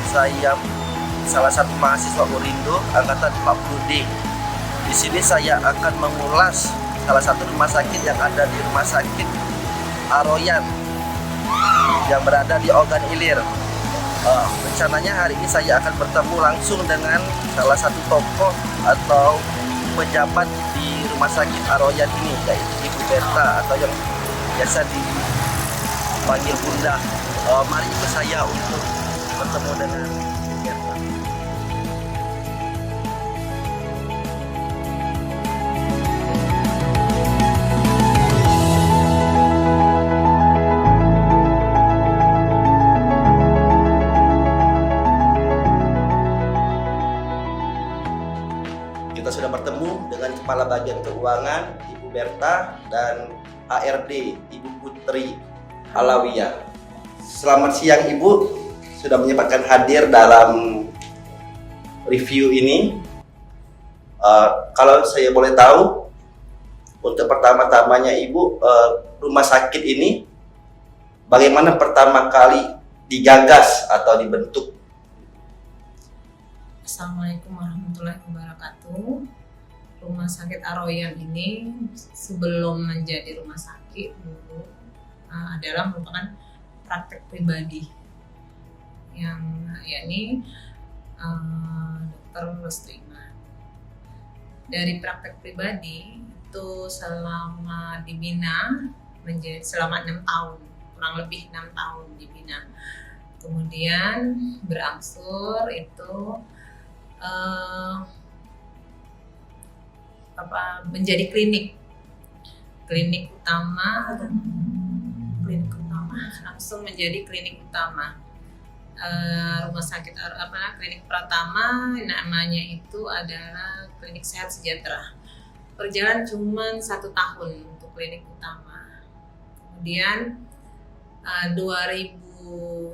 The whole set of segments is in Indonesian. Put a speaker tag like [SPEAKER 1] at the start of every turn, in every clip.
[SPEAKER 1] Saya salah satu mahasiswa Urindo angkatan 40D. Di sini saya akan mengulas salah satu rumah sakit yang ada di Rumah Sakit Aroyan yang berada di Ogan Ilir. Rencananya hari ini saya akan bertemu langsung dengan salah satu tokoh atau pejabat di Rumah Sakit Aroyan ini, yaitu Ibu Berta atau yang biasa dipanggil Bunda. Mari ikut saya untuk bertemu dengan Ibu Berta. Kita sudah bertemu dengan Kepala Bagian Keuangan Ibu Berta dan ARD Ibu Putri Alawiyah. Selamat siang Ibu, sudah menyempatkan hadir dalam review ini. Kalau saya boleh tahu, untuk pertama-tamanya Ibu, rumah sakit ini bagaimana pertama kali digagas atau dibentuk?
[SPEAKER 2] Assalamualaikum warahmatullahi wabarakatuh. Rumah Sakit Aroyan ini sebelum menjadi rumah sakit dulu adalah merupakan praktek pribadi yang yakni Dr. Restu Iman. Dari praktek pribadi itu selama dibina selama 6 tahun, kurang lebih 6 tahun dibina. Kemudian berangsur itu menjadi klinik utama langsung menjadi klinik utama. Rumah sakit klinik pertama namanya itu adalah Klinik Sehat Sejahtera. Berjalan cuma 1 tahun untuk klinik utama. Kemudian 2018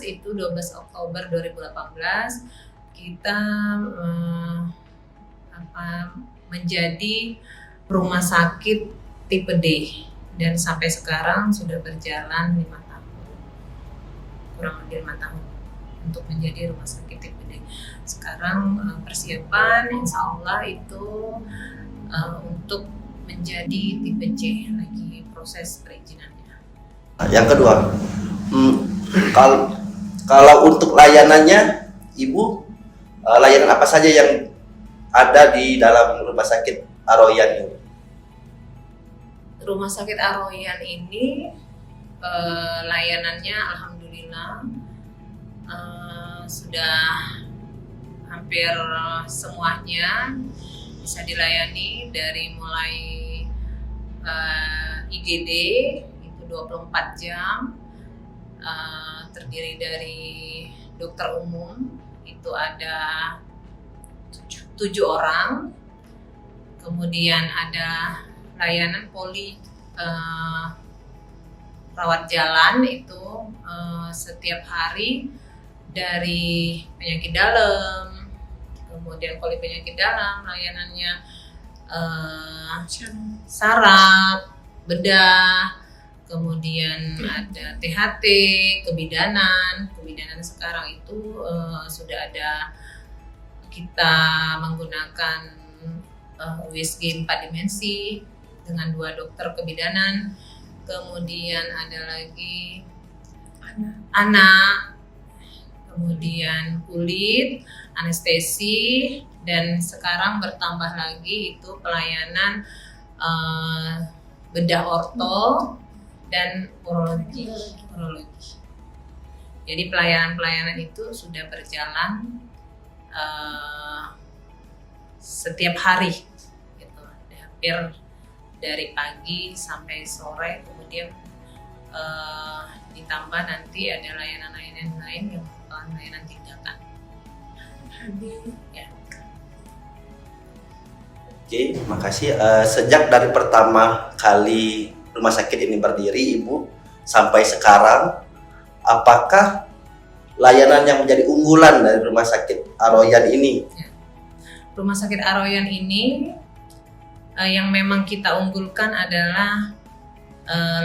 [SPEAKER 2] itu 12 Oktober 2018 kita menjadi rumah sakit tipe D, dan sampai sekarang sudah berjalan 5 tahun, kurang lebih 5 tahun untuk menjadi rumah sakit tipe D. Sekarang persiapan insya Allah itu untuk menjadi tipe C, lagi proses perizinannya.
[SPEAKER 1] Yang kedua, kalau untuk layanannya Ibu, layanan apa saja yang ada di dalam Rumah Sakit Aroyan ini?
[SPEAKER 2] Rumah Sakit Aroyan ini layanannya alhamdulillah sudah hampir semuanya bisa dilayani, dari mulai IGD itu 24 jam, terdiri dari dokter umum itu ada 7 orang, kemudian ada layanan rawat jalan itu setiap hari dari penyakit dalam, kemudian poli penyakit dalam layanannya, saraf, bedah, kemudian ada THT, kebidanan sekarang itu sudah ada, kita menggunakan USG 4 dimensi dengan 2 dokter kebidanan, kemudian ada lagi anak, kemudian kulit, anestesi, dan sekarang bertambah lagi itu pelayanan bedah orto dan urologi. Jadi pelayanan itu sudah berjalan setiap hari gitu, hampir dari pagi sampai sore, kemudian ditambah nanti ada layanan-layanan lain yang merupakan layanan tindakan. Ya.
[SPEAKER 1] Oke, makasih. Sejak dari pertama kali rumah sakit ini berdiri, Ibu, sampai sekarang, apakah layanan yang menjadi unggulan dari Rumah Sakit Aroyan ini?
[SPEAKER 2] Ya. Rumah Sakit Aroyan ini yang memang kita unggulkan adalah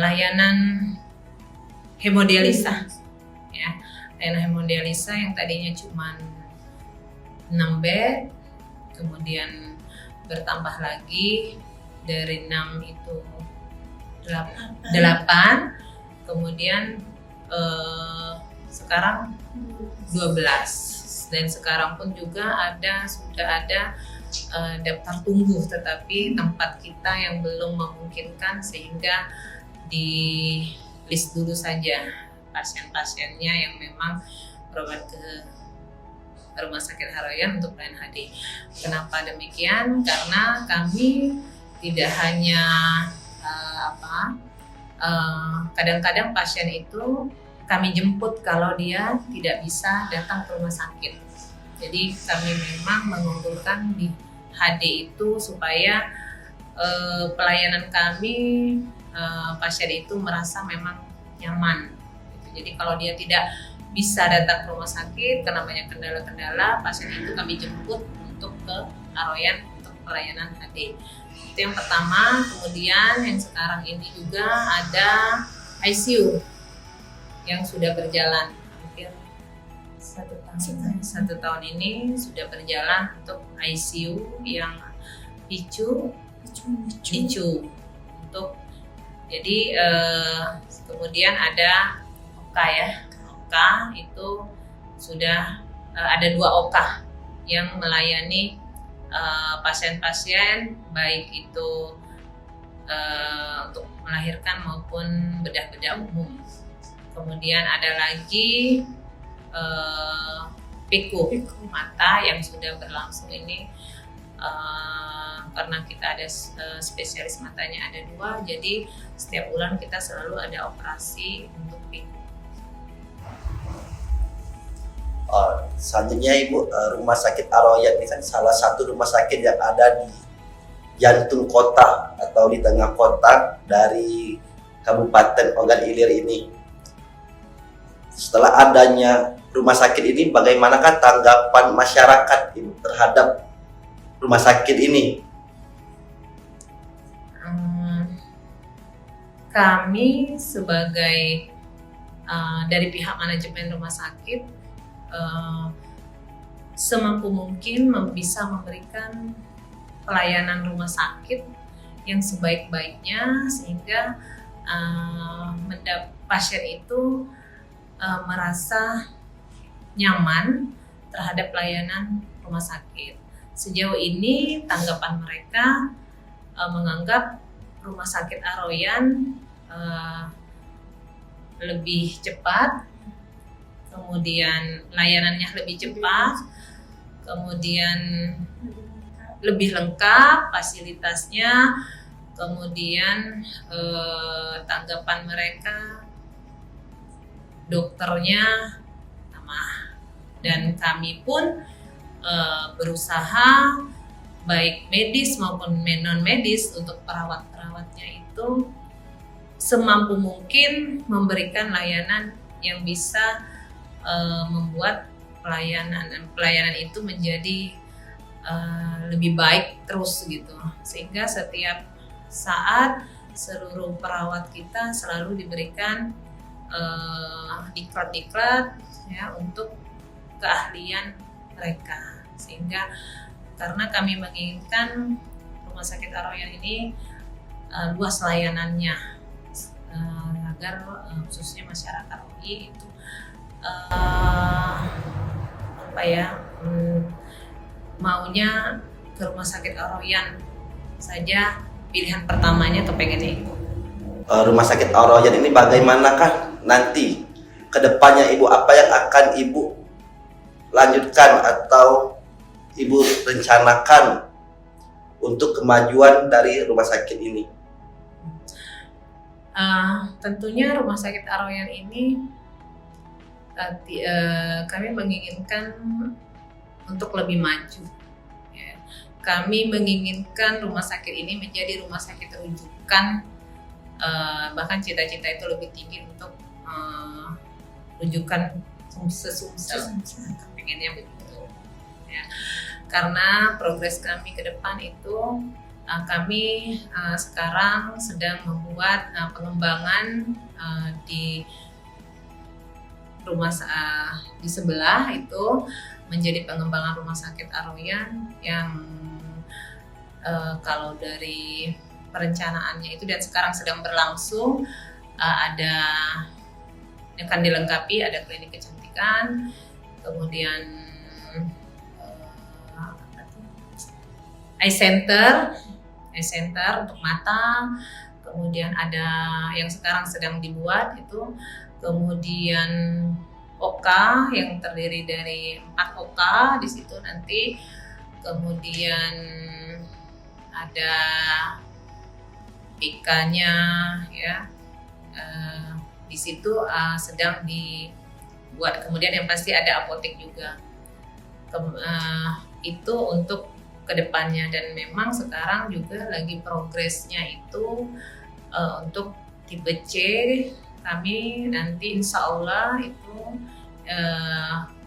[SPEAKER 2] layanan hemodialisa. ya. Layanan hemodialisa yang tadinya cuma 6 bed, kemudian bertambah lagi dari 6 itu 8, kemudian sekarang 12, dan sekarang pun juga sudah ada daftar tunggu, tetapi tempat kita yang belum memungkinkan sehingga di list dulu saja pasien-pasiennya yang memang berobat ke Rumah Sakit Aroyan untuk pelayanan HD. Kenapa demikian? Karena kami tidak hanya kadang-kadang pasien itu kami jemput kalau dia tidak bisa datang ke rumah sakit. Jadi kami memang mengunggulkan di HD itu supaya pelayanan kami pasien itu merasa memang nyaman. Jadi kalau dia tidak bisa datang ke rumah sakit karena banyak kendala-kendala, pasien itu kami jemput untuk ke Aroyan untuk pelayanan HD. Itu yang pertama. Kemudian yang sekarang ini juga ada ICU yang sudah berjalan hampir 1 tahun. 1 tahun ini sudah berjalan untuk ICU yang picu untuk jadi kemudian ada OKA ya. OKA itu sudah ada 2 OKA yang melayani pasien-pasien baik itu untuk melahirkan maupun bedah-bedah umum. Kemudian ada lagi PICU mata yang sudah berlangsung ini karena kita ada spesialis matanya ada 2, jadi setiap bulan kita selalu ada operasi untuk PICU.
[SPEAKER 1] Selanjutnya Ibu, Rumah Sakit Aroyan ini kan salah satu rumah sakit yang ada di jantung kota atau di tengah kota dari Kabupaten Ogan Ilir ini. Setelah adanya rumah sakit ini, bagaimanakah tanggapan masyarakat Ibu terhadap rumah sakit ini?
[SPEAKER 2] Kami sebagai dari pihak manajemen rumah sakit semampu mungkin bisa memberikan pelayanan rumah sakit yang sebaik-baiknya sehingga pasien itu merasa nyaman terhadap pelayanan rumah sakit. Sejauh ini tanggapan mereka menganggap Rumah Sakit Aroyan lebih cepat, kemudian layanannya lebih cepat, kemudian lebih lengkap fasilitasnya, kemudian tanggapan mereka dokternya ramah, dan kami pun berusaha baik medis maupun non medis untuk perawat-perawatnya itu semampu mungkin memberikan layanan yang bisa membuat pelayanan itu menjadi lebih baik terus gitu, sehingga setiap saat seluruh perawat kita selalu diberikan diklat-diklat ya untuk keahlian mereka, sehingga karena kami menginginkan Rumah Sakit Aroyan ini luas layanannya agar khususnya masyarakat ROI itu maunya ke Rumah Sakit Aroyan saja pilihan pertamanya atau pengennya itu.
[SPEAKER 1] Rumah Sakit Aroyan ini bagaimanakah nanti ke depannya Ibu, apa yang akan Ibu lanjutkan atau Ibu rencanakan untuk kemajuan dari rumah sakit ini?
[SPEAKER 2] Tentunya Rumah Sakit Aroyan ini kami menginginkan untuk lebih maju. Ya. Kami menginginkan rumah sakit ini menjadi rumah sakit rujukan, bahkan cita-cita itu lebih tinggi untuk rujukan sumsel. Pengennya begitu. Ya. Karena progres kami ke depan itu kami sekarang sedang membuat pengembangan di di sebelah itu menjadi pengembangan rumah sakit Aroyan yang kalau dari perencanaannya itu dan sekarang sedang berlangsung, ada akan dilengkapi, ada klinik kecantikan, kemudian eye center untuk mata, kemudian ada yang sekarang sedang dibuat itu, kemudian OK yang terdiri dari 4 OK di situ nanti, kemudian ada PK-nya ya, di situ sedang dibuat, kemudian yang pasti ada apotek juga. Itu untuk kedepannya, dan memang sekarang juga lagi progresnya itu untuk tipe C kami nanti insya Allah itu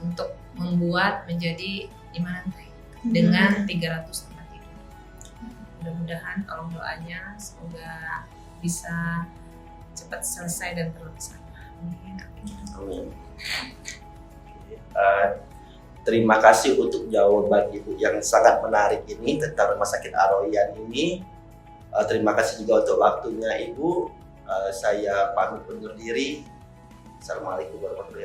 [SPEAKER 2] untuk membuat menjadi 5 lantai dengan 300 tempat tidur. Mudah-mudahan tolong doanya semoga bisa cepat selesai dan terlaksana. Amin.
[SPEAKER 1] Terima kasih untuk jawaban Ibu yang sangat menarik ini tentang Rumah Sakit Aroyan ini. Terima kasih juga untuk waktunya Ibu. Saya pamit undur diri. Assalamualaikum warahmatullahi wabarakatuh.